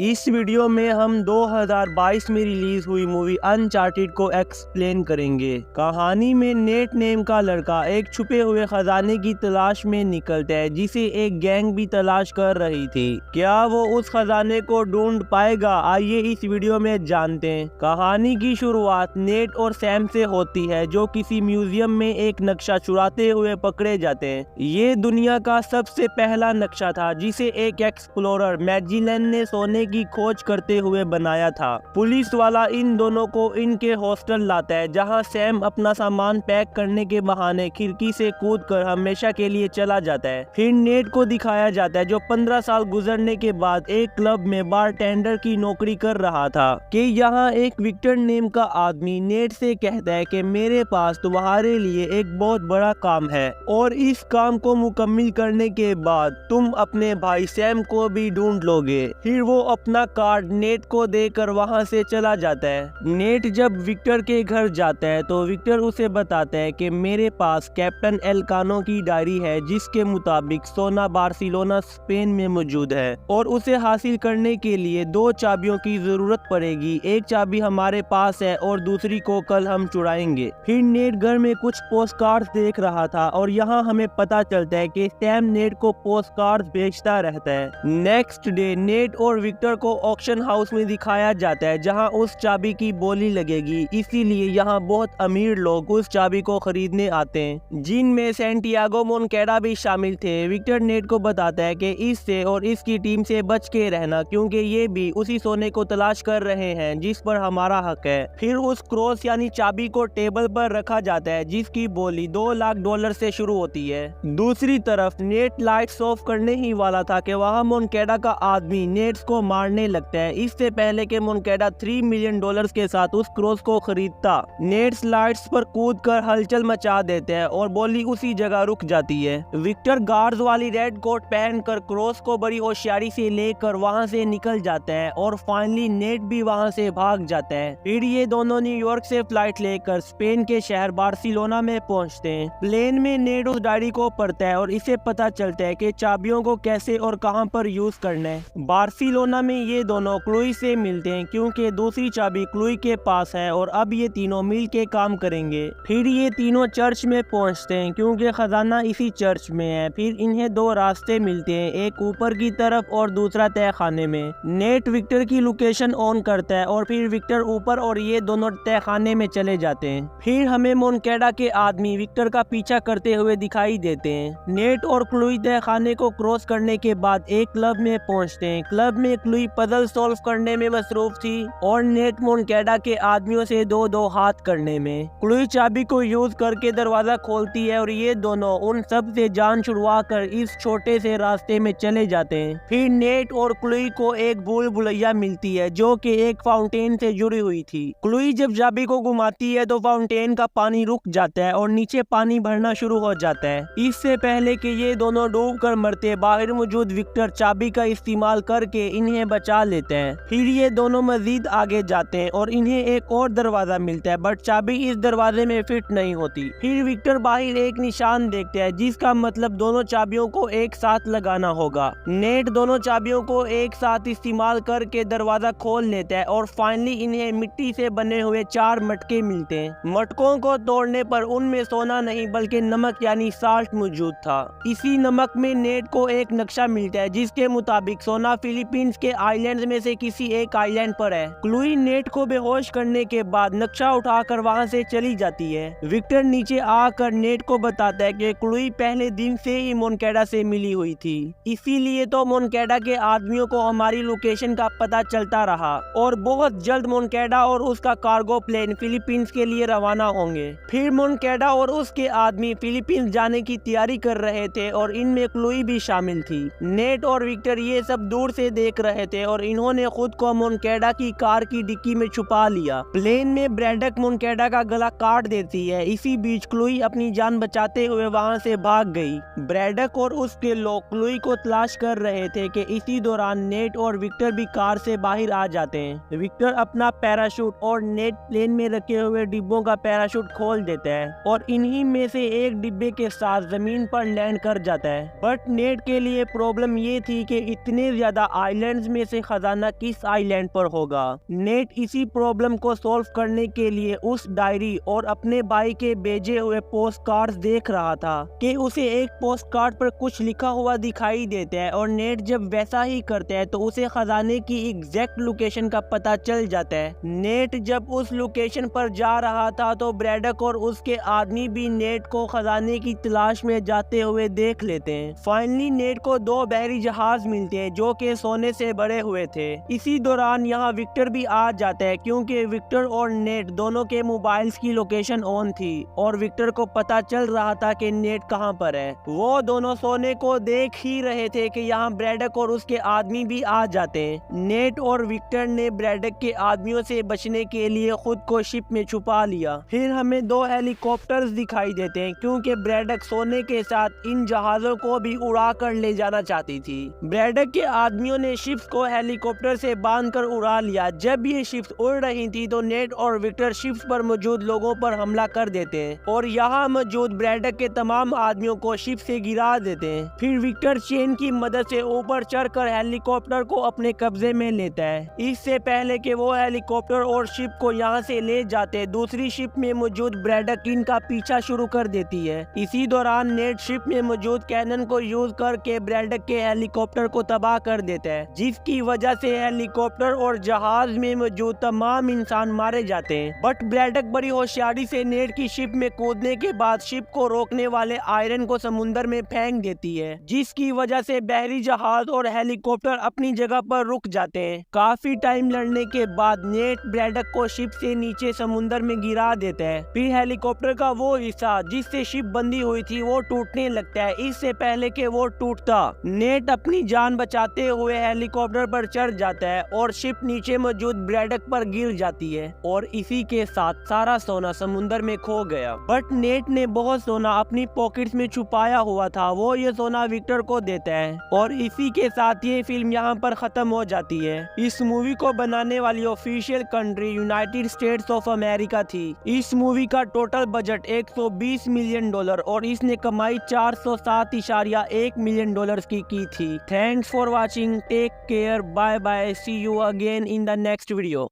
इस वीडियो में हम 2022 में रिलीज हुई मूवी अनचार्टेड को एक्सप्लेन करेंगे। कहानी में नेट नेम का लड़का एक छुपे हुए खजाने की तलाश में निकलता है जिसे एक गैंग भी तलाश कर रही थी। क्या वो उस खजाने को ढूंढ पाएगा? आइए इस वीडियो में जानते हैं। कहानी की शुरुआत नेट और सैम से होती है जो किसी म्यूजियम में एक नक्शा चुराते हुए पकड़े जाते हैं। ये दुनिया का सबसे पहला नक्शा था जिसे एक एक्सप्लोरर मैजिलन ने सोने की खोज करते हुए बनाया था। पुलिस वाला इन दोनों को इनके हॉस्टल लाता है जहां सैम अपना सामान पैक करने के बहाने खिड़की से कूदकर हमेशा के लिए चला जाता है। फिर नेट को दिखाया जाता है जो 15 साल गुजरने के बाद एक क्लब में बारटेंडर की नौकरी कर रहा था कि यहाँ एक विक्टर नेम का आदमी नेट से कहता है कि मेरे पास तुम्हारे लिए एक बहुत बड़ा काम है और इस काम को मुकम्मल करने के बाद तुम अपने भाई सैम को भी ढूंढ लोगे। फिर वो अपना कार्ड नेट को देकर वहां से चला जाता है। नेट जब विक्टर के घर जाता है तो विक्टर उसे बताता है कि मेरे पास कैप्टन एल्कानो की डायरी है जिसके मुताबिक सोना बार्सिलोना स्पेन में मौजूद है और उसे हासिल करने के लिए 2 चाबियों की जरूरत पड़ेगी। एक चाबी हमारे पास है और दूसरी को कल हम चुराएंगे। फिर नेट घर में कुछ पोस्ट कार्ड देख रहा था और यहाँ हमें पता चलता है कि सैम नेट को पोस्ट कार्ड बेचता रहता है। नेक्स्ट डे नेट और विक्टर को ऑक्शन हाउस में दिखाया जाता है जहां उस चाबी की बोली लगेगी, इसीलिए यहां बहुत अमीर लोग उस चाबी को खरीदने आते हैं जिनमें सैंटियागो मोनकेडा भी शामिल थे। विक्टर नेट को बताता है कि इससे और इसकी टीम से बच के रहना क्योंकि ये भी उसी सोने को तलाश कर रहे हैं जिस पर हमारा हक है। फिर उस क्रॉस यानी चाबी को टेबल पर रखा जाता है जिसकी बोली $2 लाख से शुरू होती है। दूसरी तरफ नेट लाइट्स ऑफ करने ही वाला था कि वहां मोनकेडा का आदमी नेट्स को मारने लगता है। इससे पहले कि मोनकेडा $3 मिलियन के साथ उस क्रॉस को खरीदता, नेट्स लाइट्स पर कूदकर हलचल मचा देते हैं और बोली उसी जगह रुक जाती है। विक्टर गार्ड्स वाली रेड कोट पहनकर क्रॉस को बड़ी होशियारी से लेकर वहां से निकल जाता है और फाइनली नेट भी वहां से भाग जाता है। फिर ये दोनों न्यूयॉर्क से फ्लाइट लेकर स्पेन के शहर बार्सिलोना में पहुंचते हैं। प्लेन में नेट उस डायरी को पढ़ता है और इसे पता चलता है कि चाबियों को कैसे और कहां पर यूज करना है। बार्सिलोना में ये दोनों क्लुई से मिलते हैं क्योंकि दूसरी चाबी क्लुई के पास है और अब ये तीनों मिल के काम करेंगे। फिर ये तीनों चर्च में पहुंचते हैं क्योंकि खजाना इसी चर्च में है। फिर इन्हें 2 रास्ते मिलते हैं, एक ऊपर की तरफ और दूसरा तहखाने में। नेट विक्टर की लोकेशन ऑन करता है और फिर विक्टर ऊपर और ये दोनों तहखाने में चले जाते हैं। फिर हमें मोनकेडा के आदमी विक्टर का पीछा करते हुए दिखाई देते हैं। नेट और क्लुई तहखाने को क्रॉस करने के बाद एक क्लब में पहुंचते हैं। क्लब में क्लुई पजल सॉल्व करने में मसरूफ थी और नेट मोनकेडा के आदमियों से 2-2 हाथ करने में। क्लुई चाबी को यूज करके दरवाजा खोलती है और ये दोनों उन सब से जान छुड़वा कर इस छोटे से रास्ते में चले जाते हैं। फिर नेट और क्लुई को एक भूल भुलैया मिलती है जो कि एक फाउंटेन से जुड़ी हुई थी। क्लुई जब चाबी को घुमाती है तो फाउंटेन का पानी रुक जाता है और नीचे पानी भरना शुरू हो जाता है। इससे पहले कि ये दोनों डूब कर मरते, बाहर मौजूद विक्टर चाबी का इस्तेमाल करके इन्हें बचा लेते हैं। फिर ये दोनों मजीद आगे जाते हैं और इन्हें एक और दरवाजा मिलता है बट चाबी इस दरवाजे में फिट नहीं होती। फिर विक्टर बाहर एक निशान देखते हैं जिसका मतलब दोनों चाबियों को एक साथ लगाना होगा। नेट दोनों चाबियों को एक साथ इस्तेमाल करके दरवाजा खोल लेता है और फाइनली इन्हें मिट्टी से बने हुए 4 मटके मिलते हैं। मटकों को तोड़ने पर उनमें सोना नहीं बल्कि नमक यानी साल्ट मौजूद था। इसी नमक में नेट को एक नक्शा मिलता है जिसके मुताबिक सोना फिलीपींस के आइलैंड में से किसी एक आइलैंड पर है। क्लुई नेट को बेहोश करने के बाद नक्शा उठाकर वहां से चली जाती है। विक्टर नीचे आकर नेट को बताता है कि क्लुई पहले दिन से ही मोनकेडा से मिली हुई थी, इसीलिए तो मोनकेडा के आदमियों को हमारी लोकेशन का पता चलता रहा और बहुत जल्द मोनकेडा और उसका कार्गो प्लेन फिलीपींस के लिए रवाना होंगे। फिर मोनकेडा और उसके आदमी फिलीपींस जाने की तैयारी कर रहे थे और इनमें क्लुई भी शामिल थी। नेट और विक्टर ये सब दूर से देख रहे थे और इन्होंने खुद को मोनकेडा की कार की डिक्की में छुपा लिया। प्लेन में ब्रैडक मोनकेडा का गला काट देती है। इसी बीच क्लुई अपनी जान बचाते हुए वहां से भाग गई। ब्रैडक और उसके लोग क्लुई को तलाश कर रहे थे कि इसी दौरान नेट और विक्टर भी कार से बाहर आ जाते हैं। विक्टर अपना पैराशूट और नेट प्लेन में रखे हुए डिब्बों का पैराशूट खोल देता है और इन्हीं में से एक डिब्बे के साथ जमीन पर लैंड कर जाता है। बट नेट के लिए प्रॉब्लम ये थी कि इतने ज्यादा आइलैंड्स में से खजाना किस आइलैंड पर होगा। नेट इसी प्रॉब्लम को सॉल्व करने के लिए उस डायरी और अपने भाई के भेजे हुए पोस्ट कार्ड्स देख रहा था कि उसे एक पोस्ट कार्ड पर कुछ लिखा हुआ दिखाई देता है और नेट जब वैसा ही करता है तो उसे खजाने की एग्जैक्ट लोकेशन का पता चल जाता है। नेट जब उस लोकेशन पर जा रहा था तो ब्रैडक और उसके आदमी भी नेट को खजाने की तलाश में जाते हुए देख लेते हैं। फाइनली नेट को 2 बहरी जहाज मिलते हैं जो कि सोने से बड़े हुए थे। इसी दौरान यहाँ विक्टर भी आ जाता है क्योंकि विक्टर और नेट दोनों के मोबाइल्स की लोकेशन ऑन थी और विक्टर को पता चल रहा था कि नेट कहाँ पर है। वो दोनों सोने को देख ही रहे थे कि यहाँ ब्रैडक और उसके आदमी भी आ जाते हैं। नेट और विक्टर ने ब्रैडक के आदमियों से बचने के लिए खुद को शिप में छुपा लिया। फिर हमें 2 हेलीकॉप्टर्स दिखाई देते हैं क्योंकि ब्रैडक सोने के साथ इन जहाजों को भी उड़ा कर ले जाना चाहती थी। ब्रैडक के आदमियों ने शिप्स को हेलीकॉप्टर से बांधकर उड़ा लिया। जब ये शिप्स उड़ रही थी तो नेट और विक्टर शिप्स पर मौजूद लोगों पर हमला कर देते हैं और यहाँ मौजूद ब्रैडक के तमाम आदमियों को शिप से गिरा देते हैं। फिर विक्टर चेन की मदद से ऊपर चढ़कर हेलीकॉप्टर को अपने कब्जे में लेता है। इससे पहले कि वो हेलीकॉप्टर और शिप को यहाँ से ले जाते, दूसरी शिप में मौजूद ब्रैडक इनका पीछा शुरू कर देती है। इसी दौरान नेट शिप में मौजूद कैनन को यूज करके ब्रैडक के हेलीकॉप्टर को तबाह कर देता है, जिसकी वजह से हेलीकॉप्टर और जहाज में मौजूद तमाम इंसान मारे जाते हैं। बट ब्रैडक बड़ी होशियारी से नेट की शिप में कूदने के बाद शिप को रोकने वाले आयरन को समुद्र में फेंक देती है, जिसकी वजह से बहरी जहाज और हेलीकॉप्टर अपनी जगह पर रुक जाते हैं। काफी टाइम लड़ने के बाद नेट ब्रैडक को शिप से नीचे समुद्र में गिरा देता है। फिर हेलीकॉप्टर का वो हिस्सा जिससे शिप बंधी हुई थी वो टूटने लगता है। इससे पहले कि वो टूटता, नेट अपनी जान बचाते हुए हेलीकॉप्टर पर चढ़ जाता है और शिप नीचे मौजूद ब्रैडक पर गिर जाती है और इसी के साथ सारा सोना समुद्र में खो गया। बट नेट ने बहुत सोना अपनी पॉकेट्स में छुपाया हुआ था, वो ये सोना विक्टर को देता है और इसी के साथ ये फिल्म यहाँ पर खत्म हो जाती है। इस मूवी को बनाने वाली official country United states of America थी। इस मूवी का टोटल बजट $120 मिलियन और इसने कमाई $407.1 मिलियन की थी। Thanks for watching, take care, bye bye, see you again in the next video.